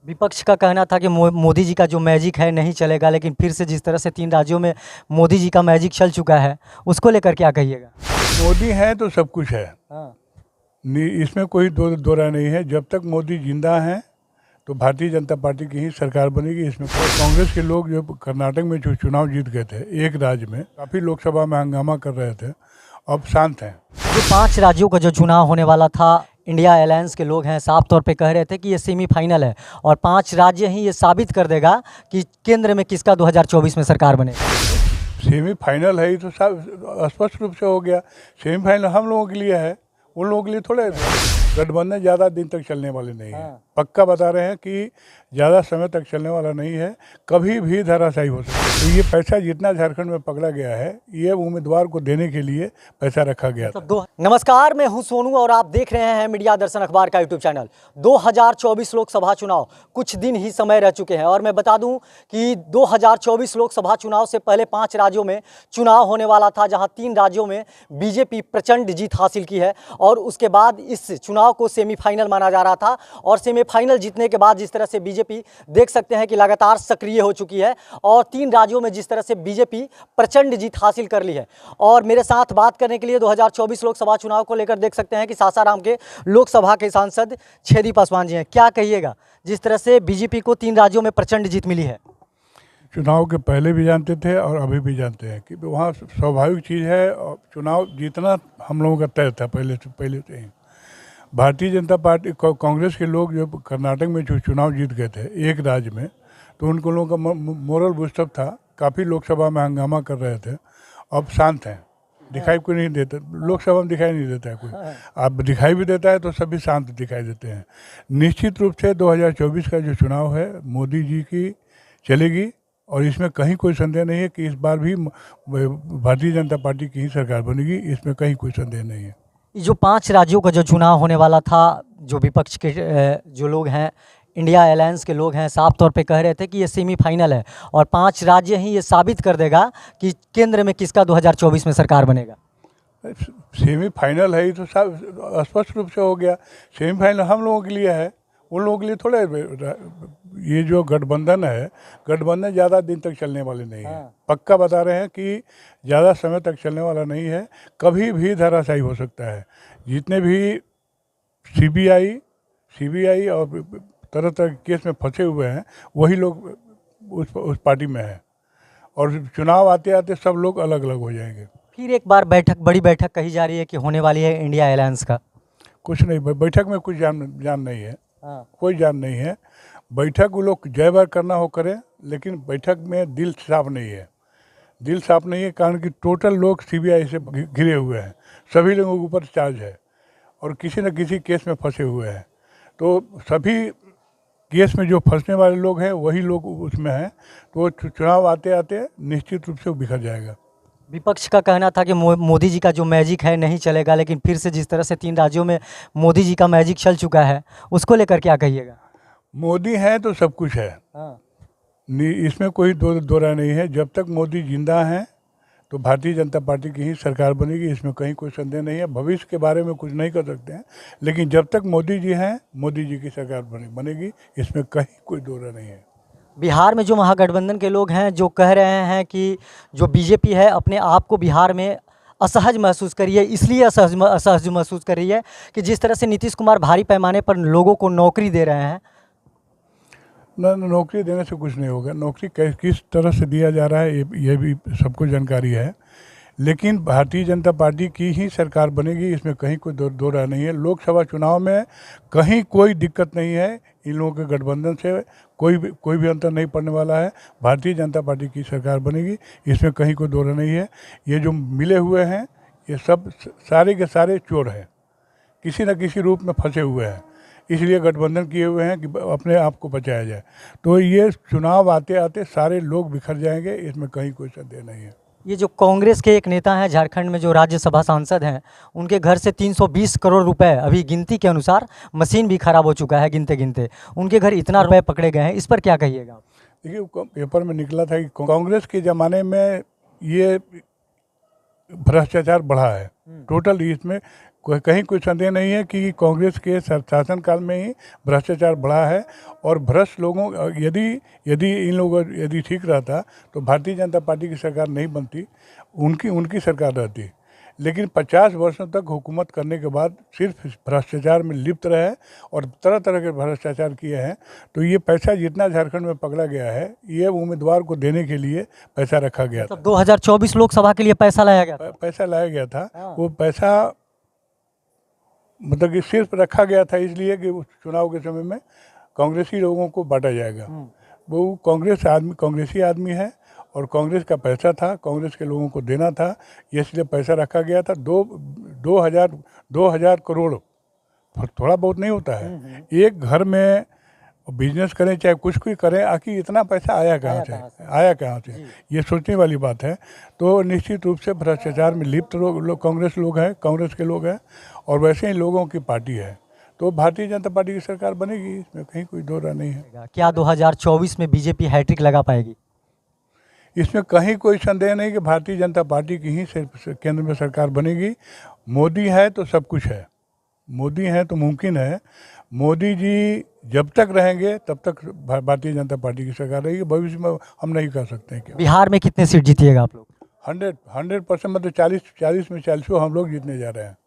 विपक्ष का कहना था कि मोदी जी का जो मैजिक है नहीं चलेगा, लेकिन फिर से जिस तरह से 3 राज्यों में मोदी जी का मैजिक चल चुका है, उसको लेकर क्या कहिएगा? मोदी है तो सब कुछ है। हाँ। इसमें कोई दो राय नहीं है। जब तक मोदी जिंदा है तो भारतीय जनता पार्टी की ही सरकार बनेगी। इसमें कांग्रेस के लोग जो कर्नाटक में जो चुनाव जीत गए थे, एक राज्य में काफ़ी लोकसभा में हंगामा कर रहे थे, अब शांत हैं। जो 5 राज्यों का जो चुनाव होने वाला था, इंडिया अलायंस के लोग हैं साफ तौर पे कह रहे थे कि ये सेमीफाइनल है और 5 राज्य ही ये साबित कर देगा कि केंद्र में किसका 2024 में सरकार बनेगा। सेमीफाइनल है, ये तो स्पष्ट रूप से हो गया। सेमीफाइनल हम लोगों के लिए है, उन लोगों के लिए थोड़े। गठबंधन ज़्यादा दिन तक चलने वाले नहीं है। पक्का बता रहे हैं कि ज़्यादा समय तक चलने वाला नहीं है, कभी भी धराशायी हो सकता है। तो ये पैसा जितना झारखंड में पकड़ा गया है, ये उम्मीदवार को देने के लिए पैसा रखा गया था। नमस्कार, मैं हूं सोनू और आप देख रहे हैं मीडिया दर्शन अखबार का यूट्यूब चैनल। 2024 लोकसभा चुनाव कुछ दिन ही समय रह चुके हैं और मैं बता दूं कि 2024 लोकसभा चुनाव से पहले 5 राज्यों में चुनाव होने वाला था, जहां 3 राज्यों में बीजेपी प्रचंड जीत हासिल की है और उसके बाद इस चुनाव को सेमीफाइनल माना जा रहा था। और सेमीफाइनल जीतने के बाद जिस तरह से बीजेपी देख सकते हैं कि लगातार सक्रिय हो चुकी है और 3 राज्यों में जिस तरह से बीजेपी प्रचंड जीत हासिल कर ली है। और मेरे साथ बात करने के लिए 2024 लोकसभा चुनाव को लेकर देख सकते हैं कि सासाराम के लोकसभा के सांसद छेदी पासवान जी हैं। क्या कहिएगा जिस तरह से बीजेपी को 3 राज्यों में प्रचंड जीत मिली है? चुनाव के पहले भी जानते थे और अभी भी जानते हैं कि वहाँ स्वाभाविक चीज़ है, और चुनाव जीतना हम लोगों का तय था पहले से ही। भारतीय जनता पार्टी कांग्रेस के लोग जो कर्नाटक में जो चुनाव जीत गए थे, एक राज्य में, तो उन लोगों का मोरल बूस्टअप था। काफ़ी लोकसभा में हंगामा कर रहे थे, अब शांत हैं। दिखाई कोई नहीं देता, लोकसभा में दिखाई नहीं देता है कोई। अब दिखाई भी देता है तो सभी शांत दिखाई देते हैं। निश्चित रूप से 2024 का जो चुनाव है, मोदी जी की चलेगी और इसमें कहीं कोई संदेह नहीं है कि इस बार भी भारतीय जनता पार्टी की ही सरकार बनेगी। इसमें कहीं कोई संदेह नहीं है। जो 5 राज्यों का जो चुनाव होने वाला था, जो विपक्ष के जो लोग हैं, इंडिया अलायंस के लोग हैं, साफ तौर पे कह रहे थे कि ये सेमीफाइनल है और 5 राज्य ही ये साबित कर देगा कि केंद्र में किसका 2024 में सरकार बनेगा। सेमीफाइनल है, ये तो स्पष्ट रूप से हो गया। सेमीफाइनल हम लोगों के लिए है, उन लोगों के लिए थोड़े। ये जो गठबंधन है, गठबंधन ज़्यादा दिन तक चलने वाले नहीं है। पक्का बता रहे हैं कि ज़्यादा समय तक चलने वाला नहीं है, कभी भी धराशायी हो सकता है। जितने भी सीबीआई और तरह तरह के केस में फंसे हुए हैं, वही लोग उस पार्टी में है और चुनाव आते आते सब लोग अलग अलग हो जाएंगे। फिर एक बार बड़ी बैठक कही जा रही है कि होने वाली है इंडिया अलायंस का। कुछ नहीं, बैठक में कुछ जान नहीं है। कोई जान नहीं है। बैठक वो लोग जय बार करना हो करें, लेकिन बैठक में दिल साफ नहीं है। दिल साफ नहीं है कारण कि टोटल लोग सीबीआई से घिरे हुए हैं। सभी लोगों के ऊपर चार्ज है और किसी न किसी केस में फंसे हुए हैं। तो सभी केस में जो फंसने वाले लोग हैं वही लोग उसमें हैं। तो चुनाव आते आते निश्चित रूप से वो बिखर जाएगा। विपक्ष का कहना था कि मोदी जी का जो मैजिक है नहीं चलेगा, लेकिन फिर से जिस तरह से 3 राज्यों में मोदी जी का मैजिक चल चुका है, उसको लेकर क्या कहिएगा? मोदी है तो सब कुछ है। इसमें कोई दो राय नहीं है। जब तक मोदी जिंदा है तो भारतीय जनता पार्टी की ही सरकार बनेगी। इसमें कहीं कोई संदेह नहीं है। भविष्य के बारे में कुछ नहीं कर सकते हैं, लेकिन जब तक मोदी जी हैं, मोदी जी की सरकार बनेगी। इसमें कहीं कोई दो राय नहीं है। बिहार में जो महागठबंधन के लोग हैं, जो कह रहे हैं कि जो बीजेपी है अपने आप को बिहार में असहज महसूस कर रही है, इसलिए असहज महसूस कर रही है कि जिस तरह से नीतीश कुमार भारी पैमाने पर लोगों को नौकरी दे रहे हैं। नौकरी देने से कुछ नहीं होगा। नौकरी किस तरह से दिया जा रहा है ये भी सबको जानकारी है, लेकिन भारतीय जनता पार्टी की ही सरकार बनेगी। इसमें कहीं कोई दो राय नहीं है। लोकसभा चुनाव में कहीं कोई दिक्कत नहीं है। इन लोगों के गठबंधन से कोई भी अंतर नहीं पड़ने वाला है। भारतीय जनता पार्टी की सरकार बनेगी। इसमें कहीं कोई दो राय नहीं है। ये जो मिले हुए हैं, ये सब सारे के सारे चोर हैं, किसी न किसी रूप में फंसे हुए हैं। इसलिए गठबंधन किए हुए हैं कि अपने आप को बचाया जाए। तो ये चुनाव आते आते सारे लोग बिखर जाएंगे। इसमें कहीं कोई संदेह नहीं है। ये जो कांग्रेस के एक नेता हैं झारखंड में, जो राज्यसभा सांसद हैं, उनके घर से 320 करोड़ रुपए, अभी गिनती के अनुसार मशीन भी खराब हो चुका है, गिनते गिनते उनके घर इतना रुपए पकड़े गए हैं। इस पर क्या कहिएगा? देखिए, पेपर में निकला था कि कांग्रेस के ज़माने में ये भ्रष्टाचार बढ़ा है। टोटल इसमें कहीं कोई संदेह नहीं है कि कांग्रेस के शासनकाल में ही भ्रष्टाचार बढ़ा है। और भ्रष्ट लोगों यदि यदि इन लोगों यदि ठीक रहता तो भारतीय जनता पार्टी की सरकार नहीं बनती, उनकी सरकार रहती। लेकिन 50 वर्षों तक हुकूमत करने के बाद सिर्फ भ्रष्टाचार में लिप्त रहे और तरह तरह के भ्रष्टाचार किए हैं। तो ये पैसा जितना झारखंड में पकड़ा गया है, ये उम्मीदवार को देने के लिए पैसा रखा गया था। 2024 लोकसभा के लिए पैसा लाया गया था। पैसा लाया गया था। हाँ। वो पैसा मतलब कि सिर्फ रखा गया था इसलिए कि उस चुनाव के समय में कांग्रेसी लोगों को बांटा जाएगा। वो कांग्रेसी आदमी है और कांग्रेस का पैसा था, कांग्रेस के लोगों को देना था, इसलिए पैसा रखा गया था। 2000 करोड़ थोड़ा बहुत नहीं होता है। एक घर में बिजनेस करें चाहे कुछ भी करें, आखिर इतना पैसा आया कहाँ से, ये सोचने वाली बात है। तो निश्चित रूप से भ्रष्टाचार में लिप्त लोग कांग्रेस लोग हैं, कांग्रेस के लोग हैं, और वैसे ही लोगों की पार्टी है। तो भारतीय जनता पार्टी की सरकार बनेगी, इसमें कहीं कोई दो राय नहीं है। क्या 2024 में बीजेपी हैट्रिक लगा पाएगी? इसमें कहीं कोई संदेह नहीं कि भारतीय जनता पार्टी की ही केंद्र में सरकार बनेगी। मोदी है तो सब कुछ है, मोदी है तो मुमकिन है। मोदी जी जब तक रहेंगे तब तक भारतीय जनता पार्टी की सरकार रहेगी। भविष्य में हम नहीं कह सकते हैं। क्या बिहार में कितने सीट जीतिएगा आप लोग? 100% मतलब 40 में 40 हम लोग जीतने जा रहे हैं।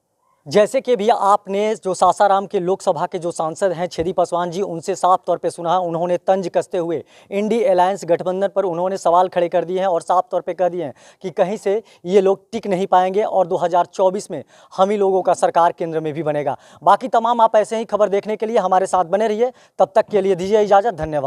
जैसे कि भैया आपने जो सासाराम के लोकसभा के जो सांसद हैं छेदी पासवान जी, उनसे साफ तौर पे सुना, उन्होंने तंज कसते हुए इंडी अलायंस गठबंधन पर उन्होंने सवाल खड़े कर दिए हैं और साफ तौर पे कह दिए हैं कि कहीं से ये लोग टिक नहीं पाएंगे और 2024 में हम ही लोगों का सरकार केंद्र में भी बनेगा। बाकी तमाम आप ऐसे ही खबर देखने के लिए हमारे साथ बने रहिए। तब तक के लिए दीजिए इजाज़त। धन्यवाद।